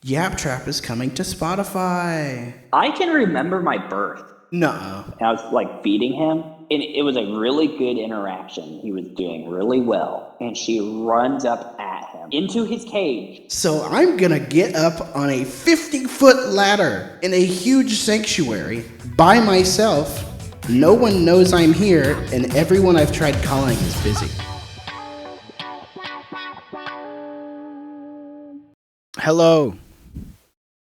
Yap-Trap is coming to Spotify. I can remember my birth. No. And I was like feeding him, and it was a really good interaction. He was doing really well. And she runs up at him into his cage. So I'm gonna get up on a 50-foot ladder in a huge sanctuary by myself. No one knows I'm here, and everyone I've tried calling is busy. Hello.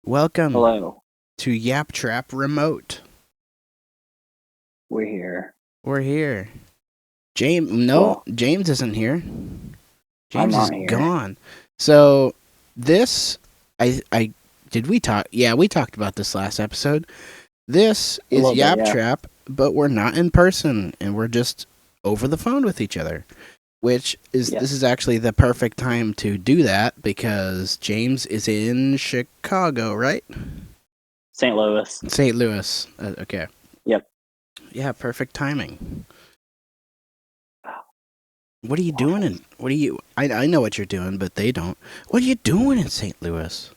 Welcome Hello, to Yap-Trap Remote. we're here. We're here. James, James isn't here. James is gone. So this, did we talk? Yeah, we talked about this last episode. This is Yap-Trap, but we're not in person, and we're just over the phone with each other. Which is This is actually the perfect time to do that because James is in Chicago, right? St. Louis. St. Louis. Okay. Yep. Yeah, perfect timing. What are you doing I know what you're doing, but they don't. What are you doing in St. Louis?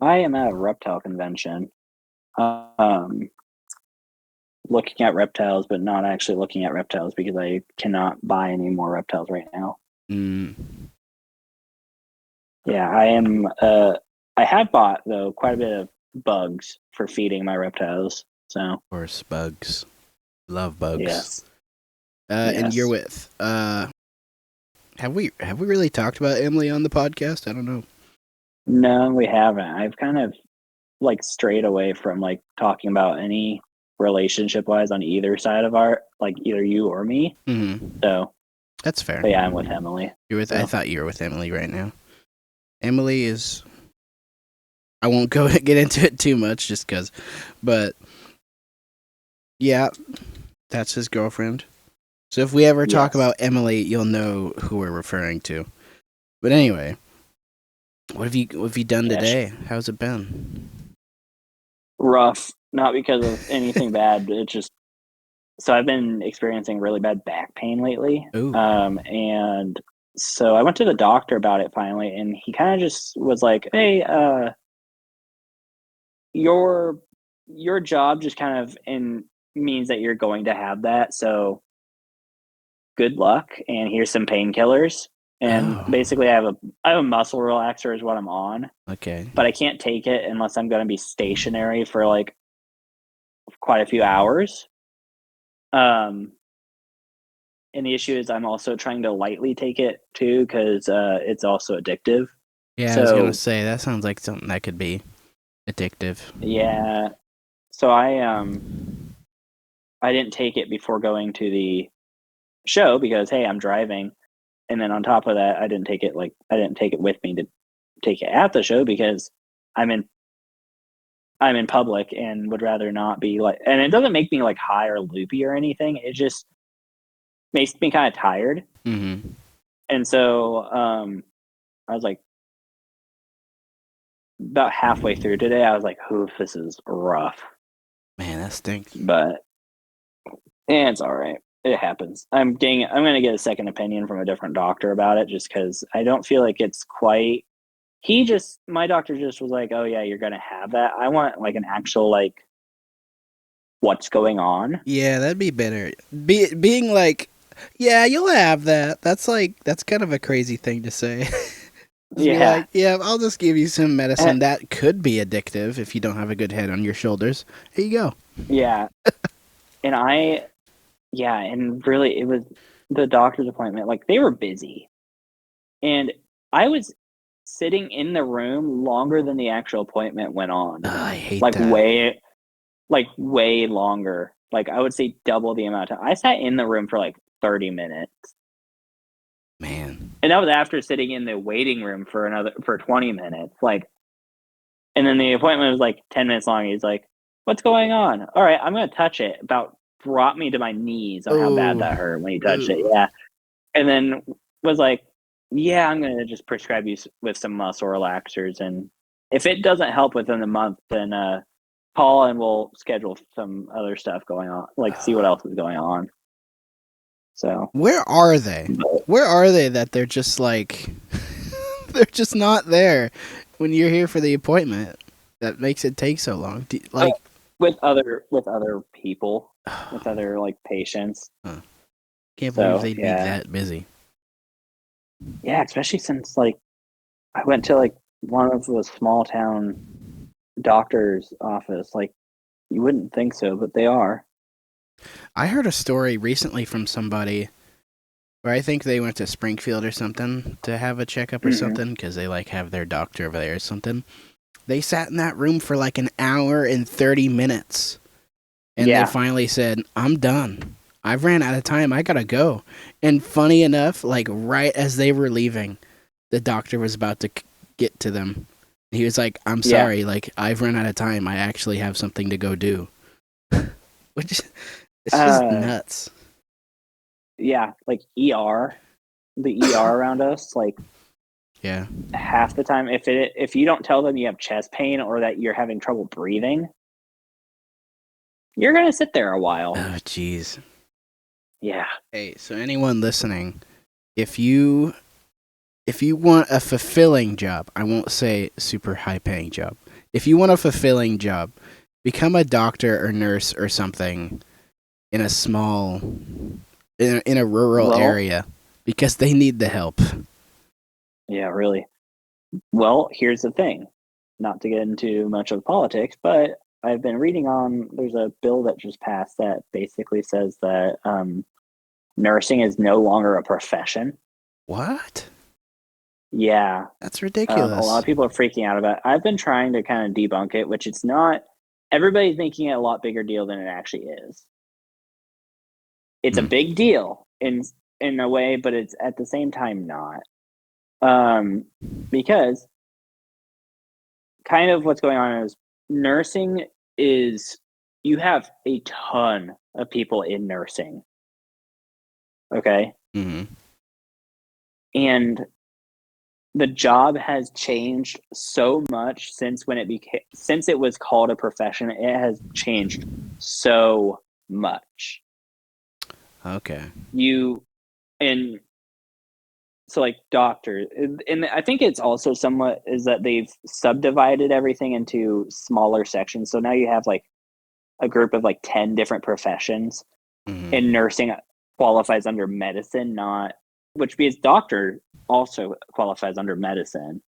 I am at a reptile convention. Looking at reptiles, but not actually looking at reptiles because I cannot buy any more reptiles right now. Yeah, I am. I have bought though quite a bit of bugs for feeding my reptiles. So of course, bugs. Love bugs. Yes. And you're with. Have we really talked about Emily on the podcast? I don't know. No, we haven't. I've kind of like strayed away from like talking about any relationship wise on either side of our either you or me. Mm-hmm. So that's fair. But yeah, I'm with Emily. You're with. So. I thought you were with Emily right now. Emily is. I won't get into it too much, just because, but yeah, that's his girlfriend. So if we ever talk about Emily, you'll know who we're referring to. But anyway, what have you done today? How's it been? Rough, not because of anything bad. It's just so I've been experiencing really bad back pain lately. Ooh. And so I went to the doctor about it finally, and he kind of just was like, "Hey, your job just kind of means that you're going to have that. So good luck, and here's some painkillers." And basically, I have a muscle relaxer is what I'm on. Okay. But I can't take it unless I'm going to be stationary for like quite a few hours. And the issue is I'm also trying to lightly take it too because it's also addictive. Yeah, so, I was gonna say that sounds like something that could be addictive. Yeah. So I didn't take it before going to the show because hey, I'm driving. And then on top of that, I didn't take it with me to take it at the show because I'm in public and would rather not be like, and it doesn't make me like high or loopy or anything. It just makes me kind of tired. Mm-hmm. And so I was like, about halfway through today, I was like, oof, this is rough. Man, that stinks. But it's all right. It happens. I'm going to get a second opinion from a different doctor about it just because I don't feel like it's quite. My doctor just was like, oh yeah, you're going to have that. I want like an actual like what's going on. Yeah, that'd be better. Being like, yeah, you'll have that. That's kind of a crazy thing to say. Yeah. Like, yeah, I'll just give you some medicine that could be addictive if you don't have a good head on your shoulders. Here you go. Yeah. And really it was the doctor's appointment. Like they were busy. And I was sitting in the room longer than the actual appointment went on. I hate that. Way longer. Like I would say double the amount of time. I sat in the room for like 30 minutes. Man. And that was after sitting in the waiting room for 20 minutes. Like, and then the appointment was like 10 minutes long. He's like, what's going on? All right, I'm going to touch it. About brought me to my knees on how bad that hurt when he touched it. Yeah. And then was like, yeah, I'm going to just prescribe you with some muscle relaxers. And if it doesn't help within the month, then call and we'll schedule some other stuff going on. Like, see what else is going on. So where are they? Where are they that they're just like they're just not there? when you're here for the appointment, that makes it take so long. With other people, with other like patients. Huh. Can't believe they'd be that busy. Yeah, especially since like I went to like one of the small town doctor's office. Like you wouldn't think so, but they are. I heard a story recently from somebody where I think they went to Springfield or something to have a checkup or something because they like have their doctor over there or something. They sat in that room for like an hour and 30 minutes. And they finally said, I'm done. I've ran out of time. I gotta go. And funny enough, like right as they were leaving, the doctor was about to get to them. He was like, I'm sorry, like I've run out of time. I actually have something to go do. Which is, it's just nuts. Yeah, like the ER around us, like half the time if you don't tell them you have chest pain or that you're having trouble breathing, you're gonna sit there a while. Oh jeez. Yeah. Hey, so anyone listening, if you want a fulfilling job, I won't say super high paying job. If you want a fulfilling job, become a doctor or nurse or something in a small in a rural area because they need the help. Yeah, really. Well, here's the thing. Not to get into much of politics, but I've been reading there's a bill that just passed that basically says that nursing is no longer a profession. What? Yeah. That's ridiculous. A lot of people are freaking out about it. I've been trying to kind of debunk it, which it's not. Everybody's making it a lot bigger deal than it actually is. It's a big deal in a way, but it's at the same time not. Because kind of what's going on is nursing is you have a ton of people in nursing. Okay. And the job has changed so much since it was called a profession. It has changed so much. Okay. So like doctors, and I think it's also somewhat is that they've subdivided everything into smaller sections. So now you have like a group of like 10 different professions, and nursing qualifies under medicine, which means doctor also qualifies under medicine.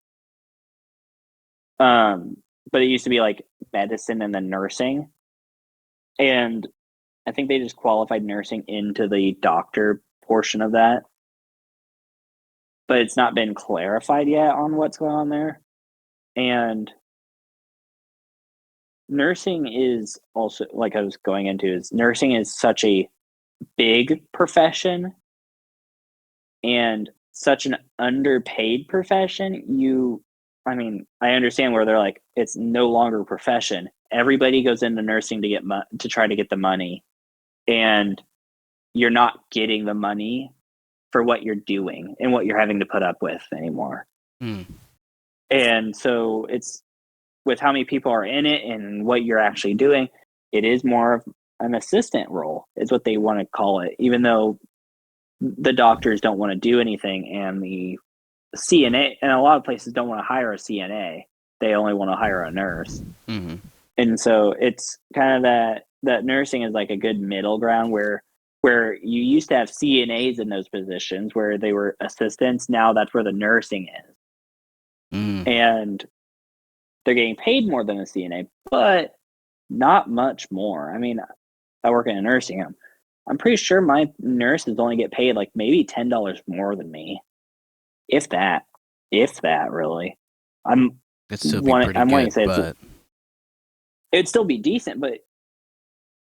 But it used to be like medicine and then nursing. And I think they just qualified nursing into the doctor portion of that. But it's not been clarified yet on what's going on there. And nursing is also, like I was going into, is nursing is such a big profession and such an underpaid profession. I understand where they're like, it's no longer a profession. Everybody goes into nursing to try to get the money, and you're not getting the money for what you're doing and what you're having to put up with anymore. And so it's with how many people are in it and what you're actually doing, it is more of an assistant role is what they want to call it, even though the doctors don't want to do anything, and the CNA and a lot of places don't want to hire a CNA. They only want to hire a nurse. And so it's kind of that nursing is like a good middle ground where you used to have CNAs in those positions where they were assistants. Now that's where the nursing is. And they're getting paid more than a CNA, but not much more. I mean, I work in a nursing home. I'm pretty sure my nurses only get paid like maybe $10 more than me. If that really. It'd still be pretty good, wanting to say but it'd still be decent, but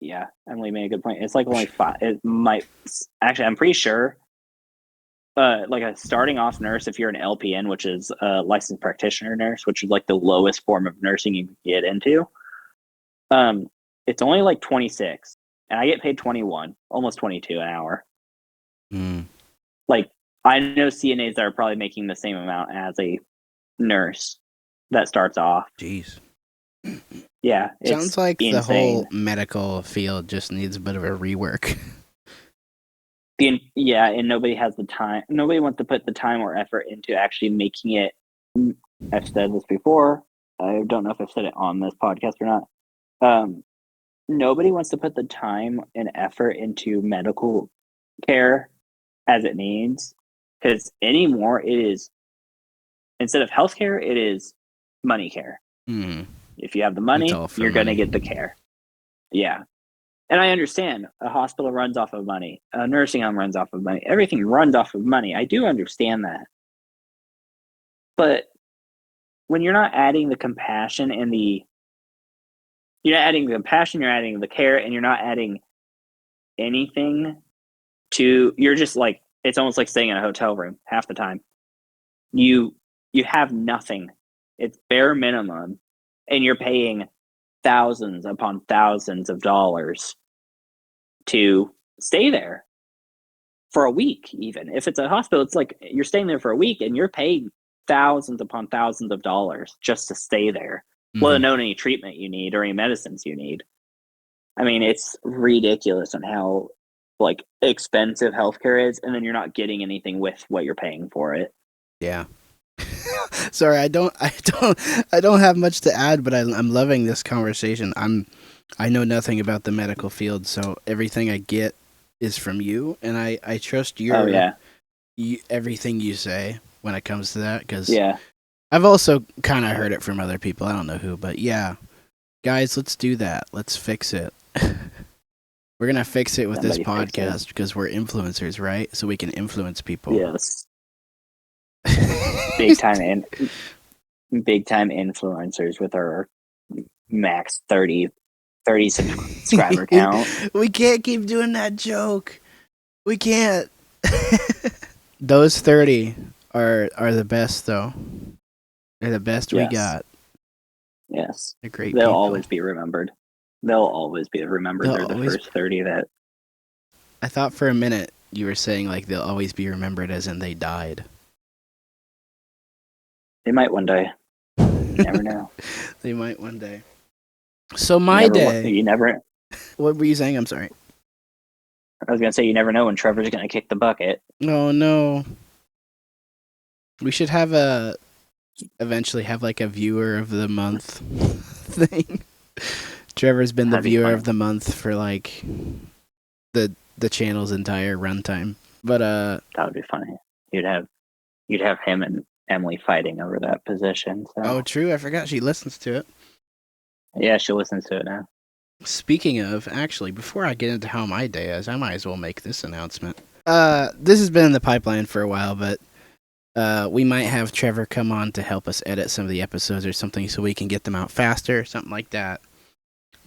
yeah, Emily made a good point. It's like only 5. It might actually. I'm pretty sure. Like a starting off nurse, if you're an LPN, which is a licensed practitioner nurse, which is like the lowest form of nursing you can get into, it's only like 26, and I get paid 21, almost 22 an hour. Like I know CNAs that are probably making the same amount as a nurse that starts off. Jeez. Yeah, sounds like insane. The whole medical field just needs a bit of a rework. And nobody has the time. Nobody wants to put the time or effort into actually making it I've said this before. I don't know if I've said it on this podcast or not. Nobody wants to put the time and effort into medical care as it needs, because anymore it is, instead of healthcare, it is money care. If you have the money, you're going to get the care. Yeah. And I understand a hospital runs off of money, a nursing home runs off of money, everything runs off of money. I do understand that. But when you're not adding the compassion and you're adding the care, and you're not adding anything you're just like, it's almost like staying in a hotel room half the time. You have nothing. It's bare minimum, and you're paying thousands upon thousands of dollars to stay there for a week. Even if it's a hospital, it's like you're staying there for a week and you're paying thousands upon thousands of dollars just to stay there, let alone any treatment you need or any medicines you need. I mean, it's ridiculous on how like expensive healthcare is, and then you're not getting anything with what you're paying for it. Yeah. Sorry, I don't have much to add, but I'm loving this conversation. I know nothing about the medical field, so everything I get is from you, and I trust everything you say when it comes to that, because I've also kind of heard it from other people. I don't know who, but yeah, guys, let's do that. Let's fix it. We're gonna fix it with this podcast because we're influencers, right? So we can influence people. Yes. Big time influencers with our max 30 subscriber count. We can't keep doing that joke. We can't. Those 30 are the best, though. They're the best we got. Yes. They're great. They'll always be remembered. They're the first 30 that. I thought for a minute you were saying like they'll always be remembered as in they died. They might one day. You never know. They might one day. So you never. What were you saying? I'm sorry. I was gonna say you never know when Trevor's gonna kick the bucket. Oh no. We should eventually have like a viewer of the month thing. Trevor's been the viewer of the month for like the channel's entire runtime. But that would be funny. You'd have him and Emily fighting over that position. So. Oh, true. I forgot she listens to it. Yeah, she listens to it now. Speaking of, actually, before I get into how my day is, I might as well make this announcement. This has been in the pipeline for a while, but we might have Trevor come on to help us edit some of the episodes or something so we can get them out faster, something like that.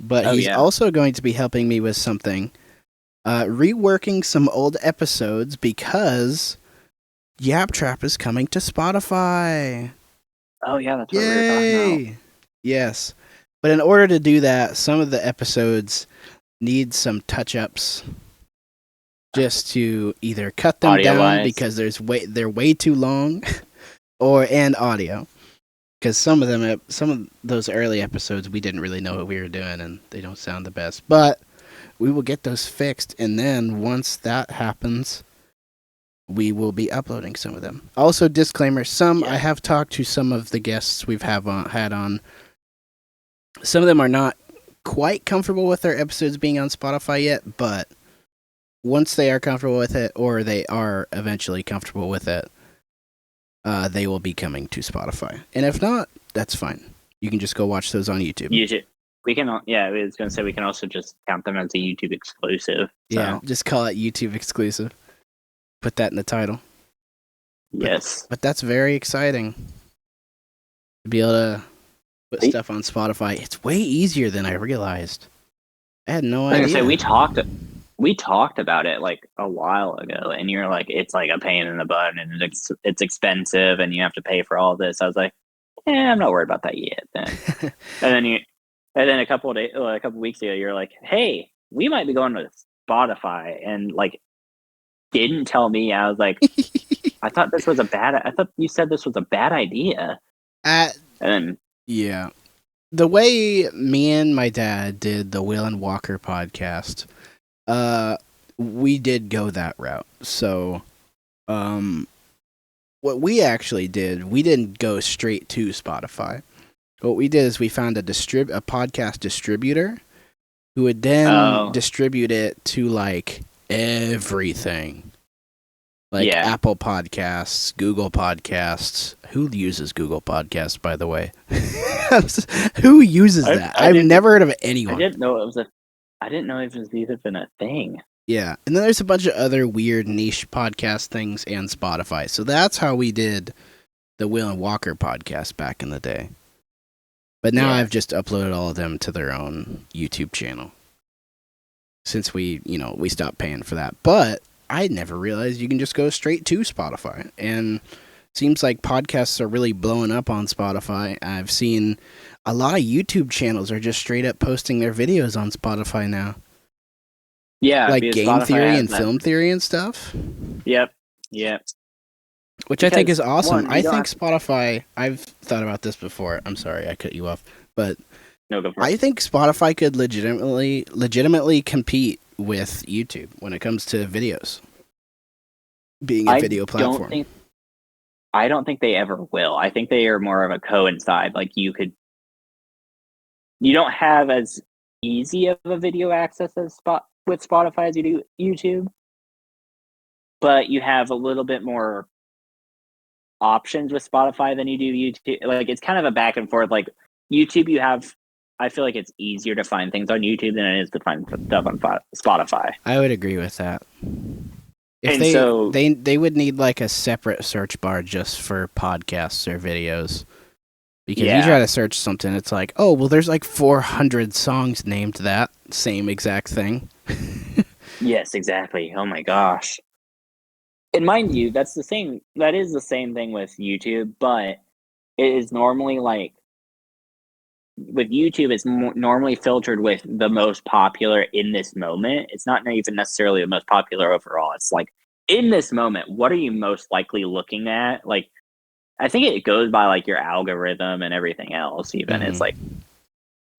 But he's also going to be helping me with something. Reworking some old episodes because Yap-Trap is coming to Spotify. Oh, yeah, that's what we were talking about. Yes. But in order to do that, some of the episodes need some touch-ups just to either cut them down because they're way too long, and audio. Because some of those early episodes, we didn't really know what we were doing, and they don't sound the best. But we will get those fixed, and then once that happens, we will be uploading some of them. Also, disclaimer: I have talked to some of the guests we've had on. Some of them are not quite comfortable with their episodes being on Spotify yet, but once they are comfortable with it, or they are eventually comfortable with it, they will be coming to Spotify. And if not, that's fine. You can just go watch those on YouTube. We can, I was going to say we can also just count them as a YouTube exclusive. So. Yeah, just call it YouTube exclusive. Put that in the title. Yes. But that's very exciting. To be able to put stuff on Spotify. It's way easier than I realized. I had no idea. Say, we talked about it like a while ago, and you're like, it's like a pain in the butt, and it's expensive, and you have to pay for all this. I was like, I'm not worried about that yet. Then, and then a couple weeks ago, you're like, hey, we might be going to Spotify, and like, didn't tell me. I was like, I thought you said this was a bad idea. Yeah. The way me and my dad did the Will and Walker podcast, we did go that route. So, what we actually did, we didn't go straight to Spotify. What we did is we found a podcast distributor who would then distribute it to like everything. Like Apple Podcasts, Google Podcasts. Who uses Google Podcasts, by the way? Who uses that? I've never heard of anyone. I didn't know it was even a thing. Yeah, and then there's a bunch of other weird niche podcast things and Spotify. So that's how we did the Will and Walker podcast back in the day. But now I've just uploaded all of them to their own YouTube channel. Since we stopped paying for that. But I never realized you can just go straight to Spotify. And it seems like podcasts are really blowing up on Spotify. I've seen a lot of YouTube channels are just straight up posting their videos on Spotify now. Yeah. Like game Spotify theory and film theory and stuff. Yep. Which I think is awesome. I think Spotify, I've thought about this before. I'm sorry, I cut you off. But I think Spotify could legitimately compete with YouTube when it comes to videos. Being a video platform. I don't think they ever will. I think they are more of a coincide. Like you don't have as easy of a video access with Spotify as you do YouTube. But you have a little bit more options with Spotify than you do YouTube. Like it's kind of a back and forth. Like YouTube, I feel like it's easier to find things on YouTube than it is to find stuff on Spotify. I would agree with that. They would need like a separate search bar just for podcasts or videos. Because you try to search something, it's like, oh, well, there's like 400 songs named that same exact thing. Yes, exactly. Oh my gosh. And mind you, that is the same thing with YouTube, but it is normally like, with YouTube, it's normally filtered with the most popular in this moment. It's not even necessarily the most popular overall. It's like, in this moment, what are you most likely looking at? Like, I think it goes by like your algorithm and everything else. Even It's like,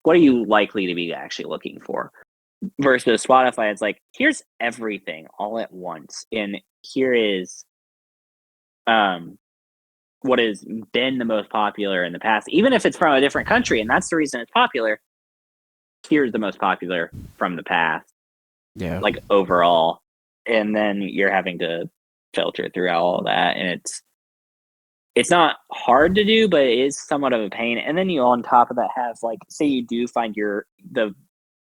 what are you likely to be actually looking for? Versus Spotify, it's like, here's everything all at once, and here is what has been the most popular in the past, even if it's from a different country, and that's the reason it's popular. Here's the most popular from the past, like overall, and then you're having to filter through all that, and it's not hard to do, but it is somewhat of a pain. And then you, on top of that, have like, say you do find the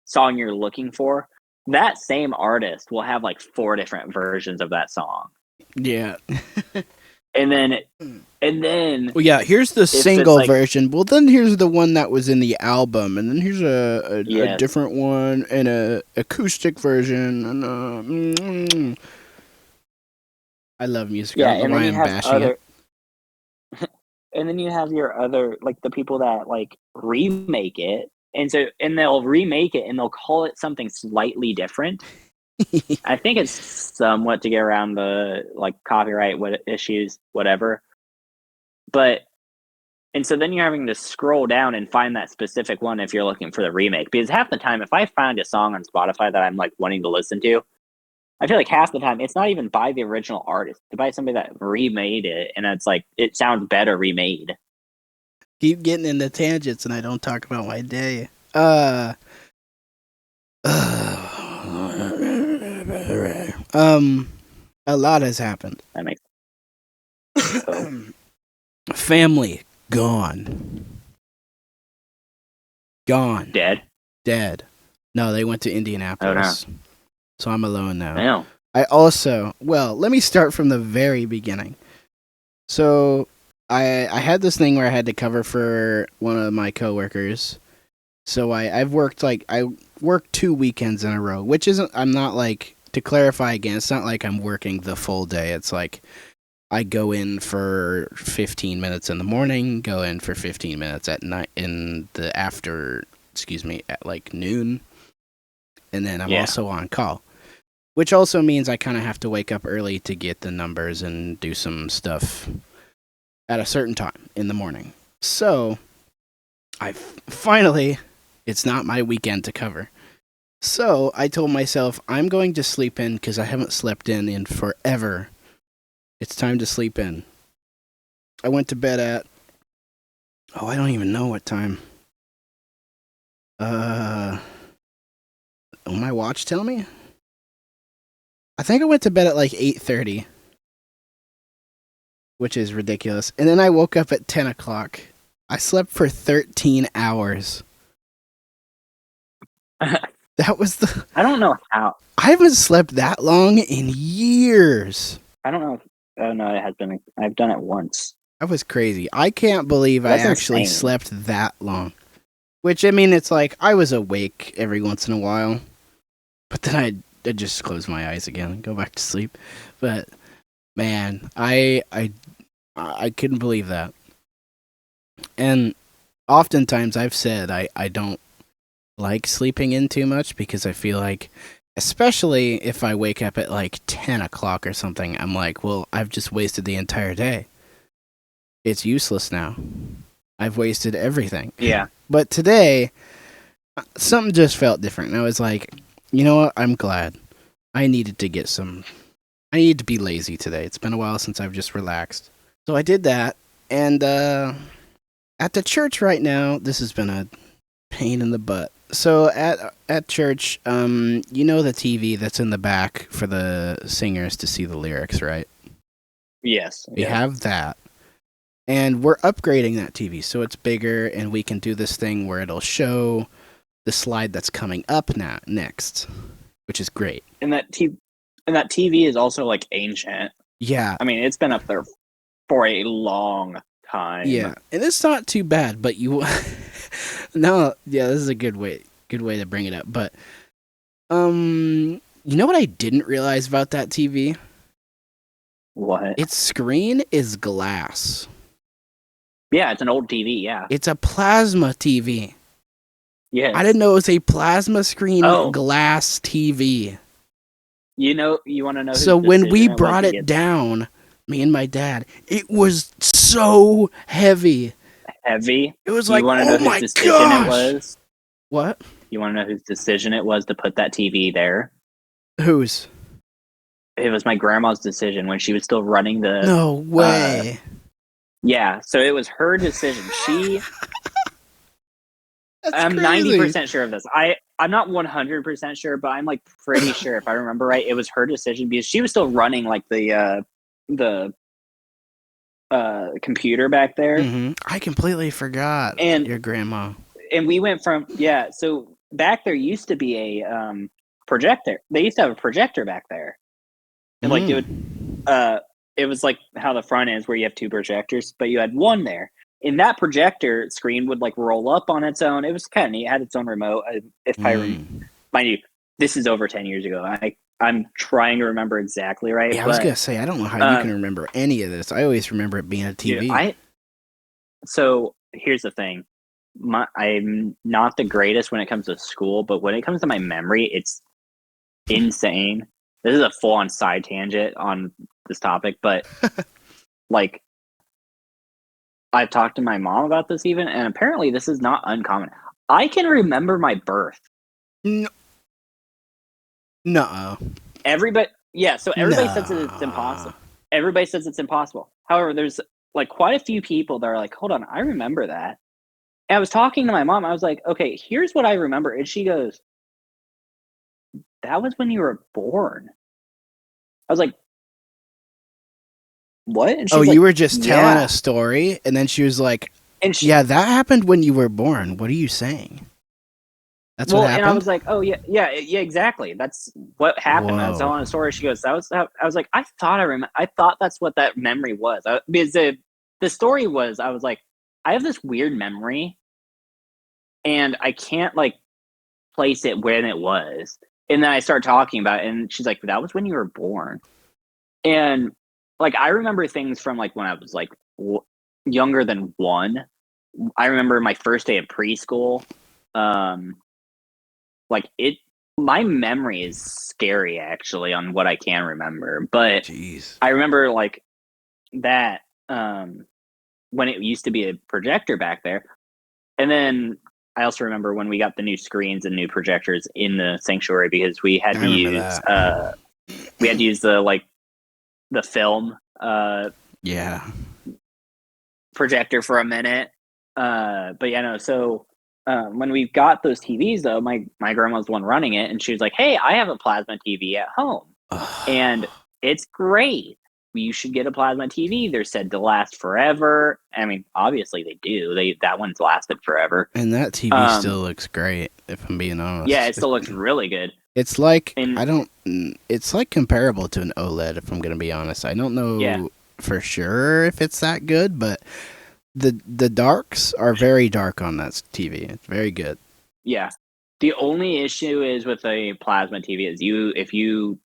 song you're looking for, that same artist will have like 4 different versions of that song. Yeah. And then well, yeah, here's the single version. Well, then here's the one that was in the album, and then here's a different one and a acoustic version. And I love music. Yeah, and then you have and then you have your other, like, the people that like remake it, and they'll remake it and they'll call it something slightly different. I think it's somewhat to get around the like copyright issues, whatever. And so then you're having to scroll down and find that specific one if you're looking for the remake. Because half the time, if I find a song on Spotify that I'm like wanting to listen to, I feel like half the time it's not even by the original artist. It's by somebody that remade it, and it's like, it sounds better remade. Keep getting into tangents, and I don't talk about my day. A lot has happened. That makes sense. Family gone. Dead. No, they went to Indianapolis. Oh, no. So I'm alone now. Damn. Let me start from the very beginning. So I had this thing where I had to cover for one of my coworkers. So I worked 2 weekends in a row, which isn't, I'm not like, to clarify again, it's not like I'm working the full day. It's like I go in for 15 minutes in the morning, go in for 15 minutes at night at like noon. And then I'm also on call, which also means I kind of have to wake up early to get the numbers and do some stuff at a certain time in the morning. So it's not my weekend to cover. So I told myself, I'm going to sleep in because I haven't slept in forever. It's time to sleep in. I went to bed at. Oh, I don't even know what time. Will my watch tell me? I think I went to bed at like 8:30, which is ridiculous. And then I woke up at 10 o'clock. I slept for 13 hours. That was the. I don't know how. I haven't slept that long in years. I don't know. Oh no, it has been. I've done it once. That was crazy. I can't believe That's I actually insane. slept that long. Which, I mean, it's like I was awake every once in a while, but then I'd just close my eyes again and go back to sleep. But man, I couldn't believe that. And oftentimes I've said I don't like sleeping in too much because I feel like, especially if I wake up at like 10 o'clock or something, I'm like, well, I've just wasted the entire day. It's useless now. I've wasted everything. Yeah. But today, something just felt different. And I was like, you know what? I'm glad. I needed to be lazy today. It's been a while since I've just relaxed. So I did that. And at the church right now, this has been a pain in the butt. So at church, you know the TV that's in the back for the singers to see the lyrics, right? Yes. We have that. And we're upgrading that TV so it's bigger and we can do this thing where it'll show the slide that's coming up next, which is great. And that TV is also like ancient. Yeah. I mean, it's been up there for a long time. Yeah. And it's not too bad, but you no, yeah, this is a good way to bring it up. But you know what I didn't realize about that TV? What? Its screen is glass. Yeah, it's an old TV, yeah. It's a plasma TV. Yeah. I didn't know it was a plasma screen glass TV. You want to know So when we brought it down, me and my dad, it was so heavy. Heavy? It was like, oh my gosh! It was? What? You want to know whose decision it was to put that TV there? Whose? It was my grandma's decision when she was still running the... No way. Yeah, so it was her decision. I'm 90% sure of this. I'm not 100% sure, but I'm like pretty sure, if I remember right, it was her decision because she was still running like the computer back there. Mm-hmm. I completely forgot your grandma. And we went from so back there used to be a projector. They used to have a projector back there, and like it was like how the front is where you have two projectors, but you had one there. And that projector screen would like roll up on its own. It was kind of neat. It had its own remote. Mind you, this is over 10 years ago. I'm trying to remember exactly right. Yeah, I was going to say, I don't know how you can remember any of this. I always remember it being a TV. Dude, so here's the thing. I'm not the greatest when it comes to school, but when it comes to my memory, it's insane. This is a full-on side tangent on this topic, but like, I've talked to my mom about this even, and apparently this is not uncommon. I can remember my birth. No. Everybody says that it's impossible. Everybody says it's impossible. However, there's like quite a few people that are like, hold on, I remember that. And I was talking to my mom. I was like, okay, here's what I remember. And she goes, that was when you were born. I was like, what? And you were just telling a story, and then she was like, yeah, that happened when you were born. What are you saying? That's what happened? And I was like, oh, yeah, exactly. That's what happened. Whoa. I was telling a story. She goes, I was like, I thought that's what that memory was. Because the story was, I was like, I have this weird memory, and I can't, like, place it when it was. And then I start talking about it, and she's like, that was when you were born. And like, I remember things from like when I was like younger than 1. I remember my first day of preschool. My memory is scary actually on what I can remember, but jeez. I remember like that when it used to be a projector back there. And then I also remember when we got the new screens and new projectors in the sanctuary because we had to use the film projector for a minute. But yeah, no. So when we got those TVs, though, my grandma's the one running it, and she was like, "Hey, I have a plasma TV at home, and it's great. You should get a plasma TV. They're said to last forever. I mean, obviously they do. That one's lasted forever. And that TV still looks great, if I'm being honest. Yeah, it still looks really good. It's like it's like comparable to an OLED, if I'm gonna be honest. I don't know for sure if it's that good, but the darks are very dark on that TV. It's very good. Yeah. The only issue is with a plasma TV is if you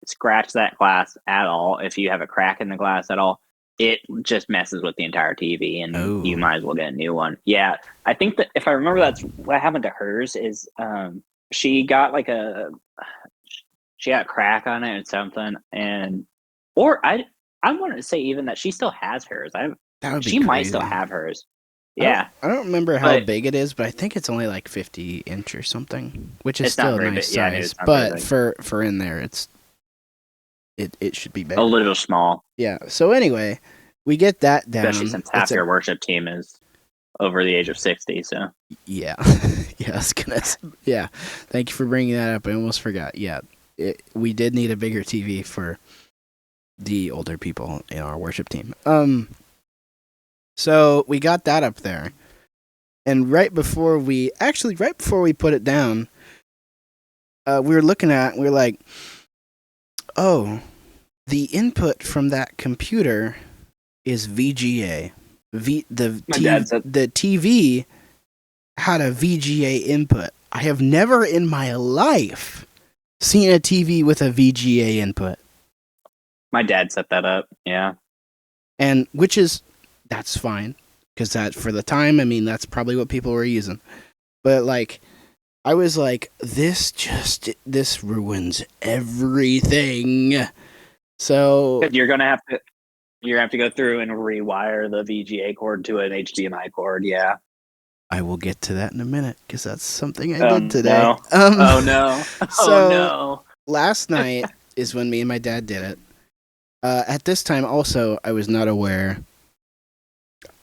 scratch that glass at all, if you have a crack in the glass at all, it just messes with the entire TV, and you might as well get a new one. Yeah, I think that if I remember, that's what happened to hers. Is she got a crack on it or something, or I wanted to say even that she still has hers. She might still have hers. Yeah, I don't remember how big it is, but I think it's only like 50 inch or something, which is still a nice size. But for in there, it should be bigger. A little small. Yeah. So anyway, we get that down. Especially since half your worship team is over the age of 60. So yeah, yeah. Thank you for bringing that up. I almost forgot. Yeah, we did need a bigger TV for the older people in our worship team. So we got that up there, and right before we put it down, we were looking at. We were like, oh, the input from that computer is VGA. The TV had a VGA input. I have never in my life seen a TV with a VGA input. My dad set that up, yeah. And that's fine, because that for the time, I mean, that's probably what people were using. But I was like, this ruins everything. So you're gonna have to go through and rewire the VGA cord to an HDMI cord. Yeah, I will get to that in a minute, because that's something I did today. No. Oh no! So no! Last night is when me and my dad did it. At this time, also, I was not aware.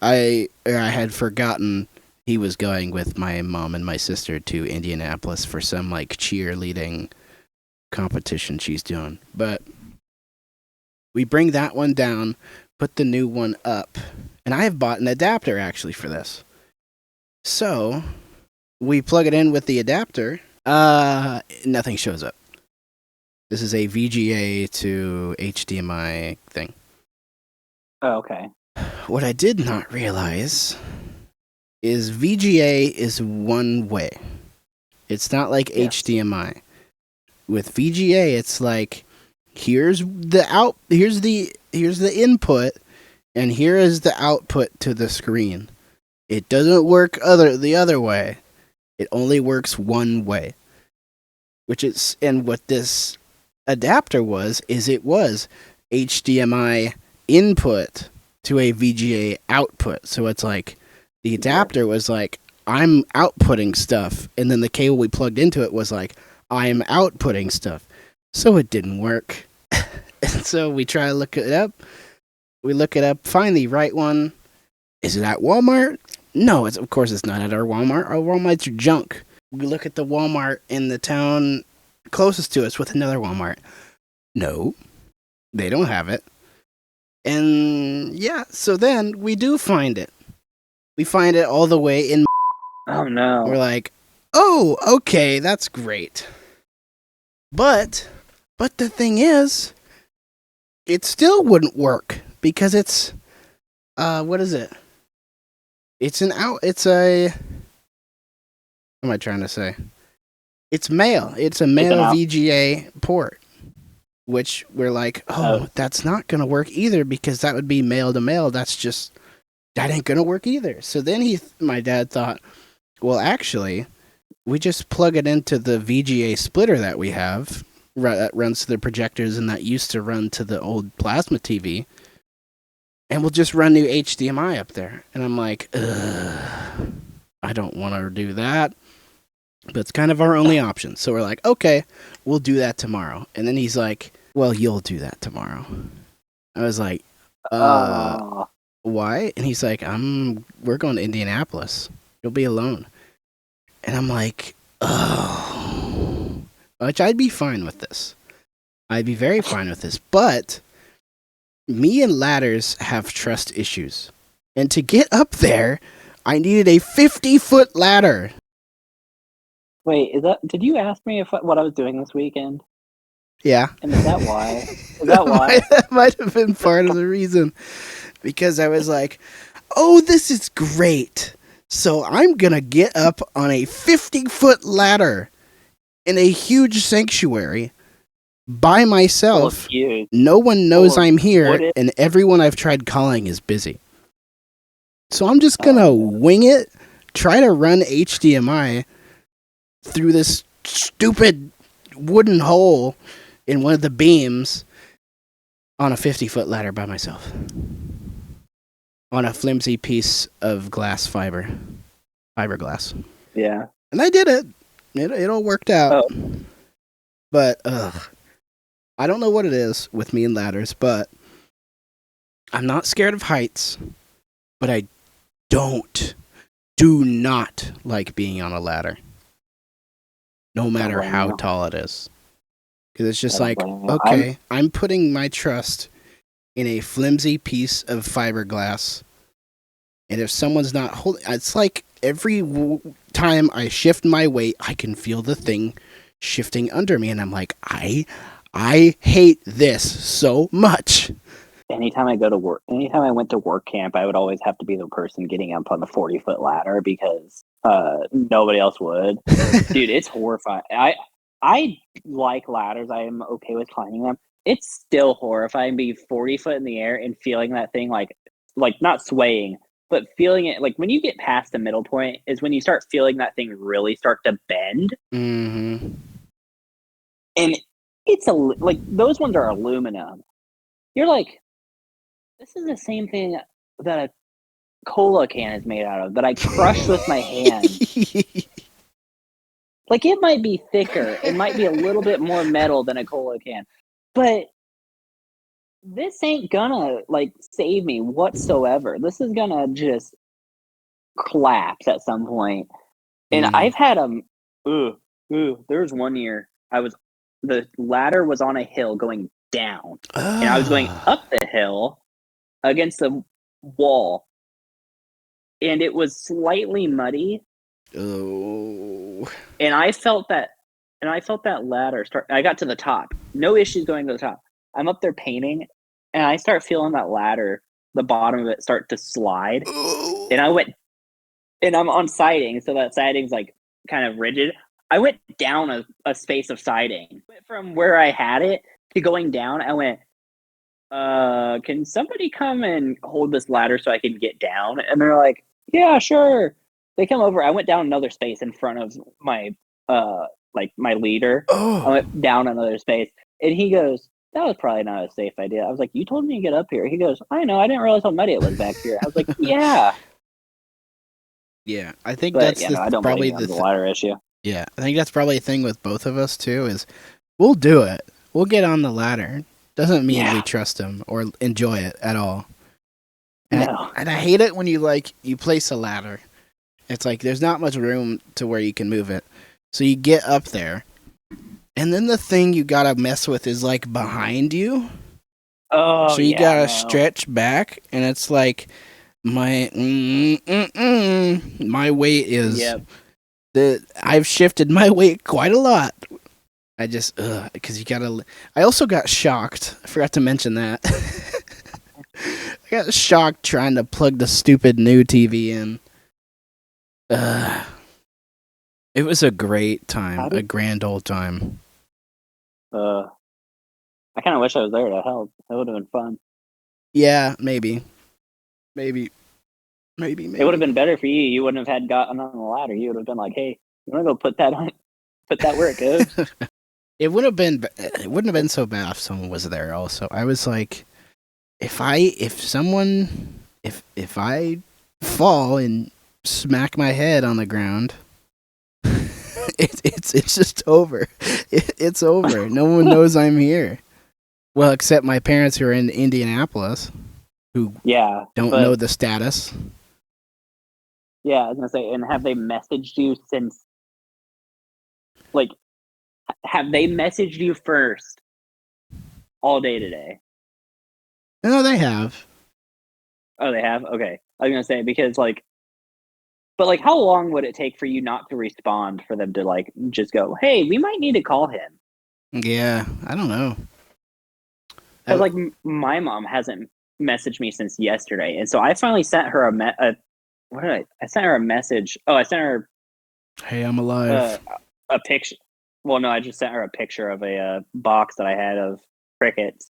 I had forgotten he was going with my mom and my sister to Indianapolis for some cheerleading competition she's doing. But we bring that one down, put the new one up, and I have bought an adapter actually for this. So we plug it in with the adapter. Nothing shows up. This is a VGA to HDMI thing. Oh, okay. What I did not realize is VGA is one way. It's not like HDMI. With VGA, it's like here's the input, and here is the output to the screen. It doesn't work the other way. It only works one way. And what this adapter was HDMI input to a VGA output. So it's like the adapter was like, I'm outputting stuff, and then the cable we plugged into it was like, I'm outputting stuff. So it didn't work. And so we try to look it up. We look it up, find the right one. Is it at Walmart? No, of course it's not at our Walmart. Our Walmart's junk. We look at the Walmart in the town closest to us with another Walmart. No, they don't have it. And yeah, so then we do find it. We find it all the way in. Oh no. We're like, oh, okay, that's great. But the thing is, it still wouldn't work because it's, what is it? What am I trying to say? It's male. It's a male VGA port, which we're like, that's not going to work either because that would be male to male. That ain't going to work either. So then my dad thought, well, actually, we just plug it into the VGA splitter that we have that runs to the projectors and that used to run to the old plasma TV, and we'll just run new HDMI up there. And I'm like, I don't want to do that, but it's kind of our only option. So we're like, okay, we'll do that tomorrow. And then he's like, well, you'll do that tomorrow. I was like, why? And he's like, we're going to Indianapolis. You'll be alone. And I'm like, oh, which I'd be fine with this. I'd be very fine with this. But me and ladders have trust issues. And to get up there, I needed a 50-foot ladder. Wait, did you ask me what I was doing this weekend? Yeah. And is that why? Is that why? That might have been part of the reason. Because I was like, oh, this is great. So I'm going to get up on a 50-foot ladder in a huge sanctuary by myself. No one knows I'm here, and everyone I've tried calling is busy. So I'm just going to wing it, try to run HDMI through this stupid wooden hole in one of the beams on a 50-foot ladder by myself. On a flimsy piece of fiberglass. Yeah. And I did it. It all worked out. Oh. But, I don't know what it is with me and ladders, but I'm not scared of heights, but I do not like being on a ladder. No matter how tall it is. Because it's just like, okay, I'm putting my trust in a flimsy piece of fiberglass. And if someone's not holding, it's like every time I shift my weight, I can feel the thing shifting under me. And I'm like, I hate this so much. Anytime I went to work camp, I would always have to be the person getting up on the 40-foot ladder because nobody else would. Dude, it's horrifying. I like ladders. I am okay with climbing them. It's still horrifying being 40 foot in the air and feeling that thing like not swaying, but feeling it like when you get past the middle point is when you start feeling that thing really start to bend. Mm-hmm. And it's like those ones are aluminum. You're like, this is the same thing that a cola can is made out of that I crushed with my hand. Like, it might be thicker. It might be a little bit more metal than a cola can. But this ain't gonna, save me whatsoever. This is gonna just collapse at some point. And I've had there was one year the ladder was on a hill going down. And I was going up the hill against the wall. And it was slightly muddy. Oh. And I felt that ladder start. I got to the top. No issues going to the top. I'm up there painting, and I start feeling that ladder, the bottom of it, start to slide. Oh. And I went, and I'm on siding, so that siding's like kind of rigid. I went down a space of siding. From where I had it to going down, I went, can somebody come and hold this ladder so I can get down? And they're like, yeah, sure. They come over. I went down another space in front of my my leader. Oh. I went down another space, and he goes, that was probably not a safe idea. I was like, you told me to get up here. He goes, I know. I didn't realize how muddy it was back here. I was like, yeah. Yeah, I think that's probably the ladder issue. Yeah, I think that's probably a thing with both of us too. Is we'll do it. We'll get on the ladder. Doesn't mean we trust him or enjoy it at all. And, no. I hate it when you place a ladder. It's like there's not much room to where you can move it. So you get up there, and then the thing you gotta mess with is like behind you. Oh, so you gotta stretch back, and it's like my weight is. I've shifted my weight quite a lot. I just because you gotta. I also got shocked. I forgot to mention that. I got shocked trying to plug the stupid new TV in. It was a great time, a grand old time. I kind of wish I was there to help. That would have been fun. Yeah, maybe. It would have been better for you. You wouldn't have had gotten on the ladder. You would have been like, "Hey, you want to go put that where it goes?" It wouldn't have been so bad if someone was there. Also, I was like, if I fall and smack my head on the ground, it's just over. It's over. No one knows I'm here. Well, except my parents who are in Indianapolis. who Yeah. don't know the status. Yeah, I was gonna say, and have they messaged you since? Like, have they messaged you first all day today? No, they have. Oh, they have? Okay. I was gonna say, because like, but like, how long would it take for you not to respond for them to like just go, hey, we might need to call him? Yeah, I don't know. Because like my mom hasn't messaged me since yesterday, and so I finally sent her what did I sent her a message. Oh, I sent her Hey, I'm alive. a picture. Well, no, I just sent her a picture of a box that I had of crickets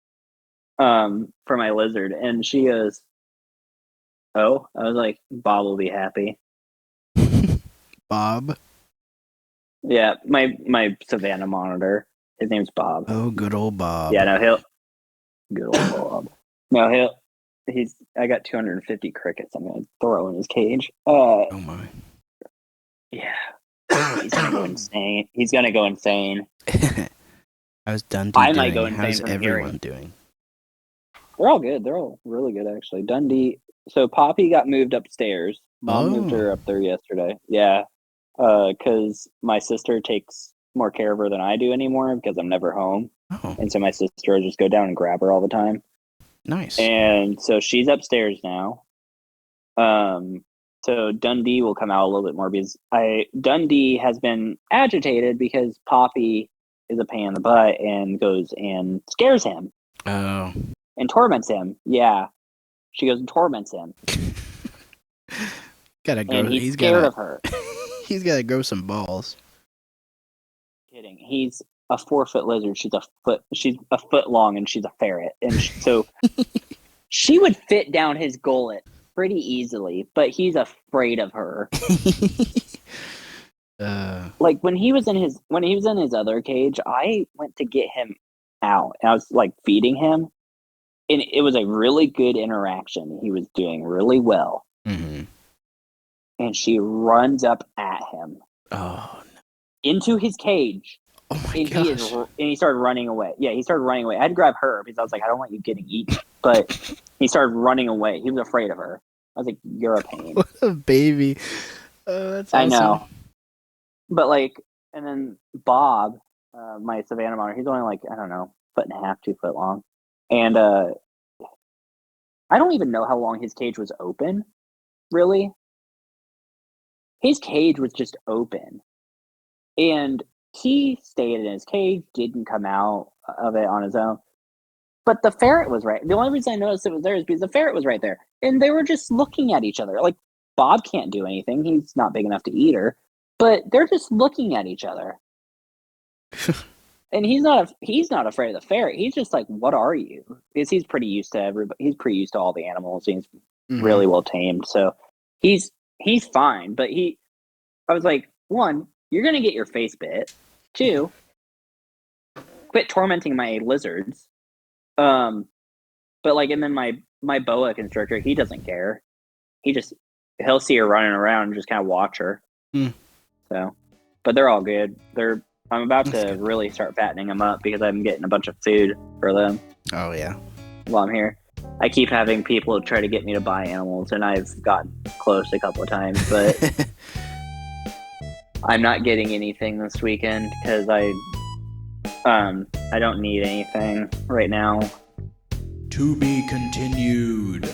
for my lizard, and she goes, "Oh," I was like, "Bob will be happy." Bob. Yeah, my Savannah monitor. His name's Bob. Oh, good old Bob. Yeah, no, he'll good old Bob. No, I got 250 crickets I'm gonna throw in his cage. Oh my. Yeah. He's gonna go insane. He's gonna go insane. How's Dundee I doing? might go insane How's from everyone doing? They're all good. They're all really good, actually. Dundee. So Poppy got moved upstairs. Mom moved her up there yesterday. Yeah, because my sister takes more care of her than I do anymore because I'm never home, and so my sister will just go down and grab her all the time. Nice. And so she's upstairs now. So Dundee will come out a little bit more because Dundee has been agitated because Poppy is a pain in the butt and goes and scares him. Oh. And torments him. Yeah. She goes and torments him. And he's scared of her. He's gotta grow some balls. Kidding. He's a 4-foot lizard. She's a foot long and she's a ferret. And so she would fit down his gullet pretty easily, but he's afraid of her. Like when he was in his other cage, I went to get him out and I was like feeding him, and it was a really good interaction. He was doing really well. Mm-hmm. And she runs up at him. Oh, no. Into his cage. Oh my gosh. And he started running away. Yeah, he started running away. I had to grab her because I was like, I don't want you getting eaten. But he started running away. He was afraid of her. I was like, you're a pain. What a baby. That's awesome. I know. But like, and then Bob, my Savannah monitor, he's only like, I don't know, 1.5 feet, 2 foot long. And I don't even know how long his cage was open, really. His cage was just open. And he stayed in his cage, didn't come out of it on his own. But the ferret was right. The only reason I noticed it was there is because the ferret was right there. And they were just looking at each other. Like, Bob can't do anything. He's not big enough to eat her. But they're just looking at each other. And he's not afraid of the ferret. He's just like, what are you? Because he's pretty used to everybody. He's pretty used to all the animals. He's really well tamed. So he's fine. But I was like, 1, you're going to get your face bit. 2, quit tormenting my lizards. But like, and then my boa constrictor, he doesn't care. He'll see her running around and just kind of watch her. So, but they're all good. I'm about to really start fattening them up because I'm getting a bunch of food for them. Oh yeah. While I'm here, I keep having people try to get me to buy animals, and I've gotten close a couple of times, but I'm not getting anything this weekend because I don't need anything right now. To be continued.